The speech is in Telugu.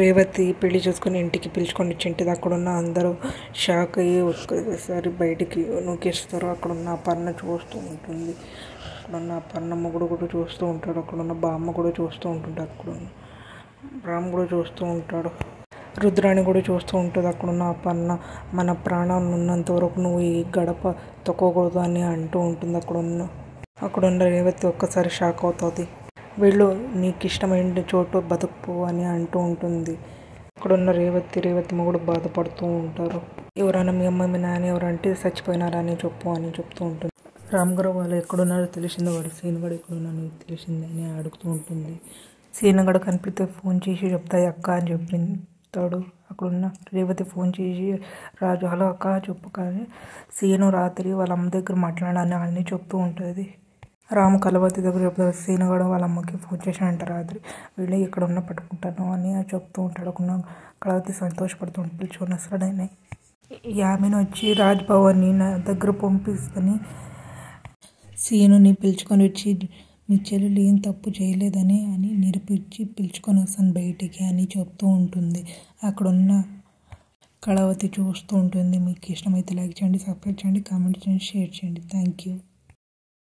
రేవతి పెళ్లి చేసుకుని ఇంటికి పిలుచుకొని వచ్చింటుంది. అక్కడున్న అందరూ షాక్ అయ్యి ఒక్కసారి బయటికి నూకేస్తారు. అక్కడున్న అపర్ణ చూస్తూ ఉంటుంది. అక్కడున్న అపర్ణ మొగుడు కూడా చూస్తూ ఉంటాడు. అక్కడున్న బామ్మ కూడా చూస్తూ ఉంటుంది. అక్కడున్న రామ్ కూడా చూస్తూ ఉంటాడు. రుద్రాణి కూడా చూస్తూ ఉంటుంది. అక్కడున్న అపర్ణ మన ప్రాణాలు ఉన్నంత వరకు నువ్వు ఈ గడప తొక్కకూడదు అని అంటూ ఉంటుంది. అక్కడున్న రేవతి ఒక్కసారి షాక్ అవుతుంది. వీళ్ళు నీకు ఇష్టమైన చోటు బతుకుపో అని అంటూ ఉంటుంది. అక్కడున్న రేవతి మొగుడు బాధపడుతూ ఉంటారు. ఎవరైనా మీ అమ్మ మీ నాన్న ఎవరంటే చచ్చిపోయినారని చెప్తూ ఉంటుంది. రామ్ గారు వాళ్ళు ఎక్కడున్నారో తెలిసింది, వాడు సీనుగడు ఎక్కడున్నారో తెలిసింది అని అడుగుతూ ఉంటుంది. సీనుగడు కనిపిస్తే ఫోన్ చేసి చెప్తాయి అక్క అని చెప్తాడు. అక్కడున్న రేవతి ఫోన్ చేసి రాజు హలో అక్క చెప్పు కానీ సీను రాత్రి వాళ్ళ అమ్మ దగ్గర మాట్లాడాలని అన్నీ చెప్తూ ఉంటుంది. రాము కలవతి దగ్గర చెప్తాడు. సీనుగడు వాళ్ళ అమ్మకి ఫోన్ చేశాడంట రాత్రి. వీళ్ళు ఇక్కడ ఉన్న పట్టుకుంటాను అని చెప్తూ ఉంటాడు. అక్కడ కలవతి సంతోషపడుతూ ఉంటుంది. పిలుచుకొని వస్తాడని యామిని వచ్చి రాజ్భవన్ని నా దగ్గర పంపిస్తని సీనుని పిలుచుకొని వచ్చి మీ చెల్లెలు ఏం తప్పు చేయలేదని అని నిరూపించి పిలుచుకొని వస్తాను బయటికి అని చెప్తూ ఉంటుంది. అక్కడున్న కళావతి చూస్తూ ఉంటుంది. మీకు ఇష్టమైతే లైక్ చేయండి, సబ్స్క్రైబ్ చేయండి, కామెంట్ చేయండి, షేర్ చేయండి. Thank you.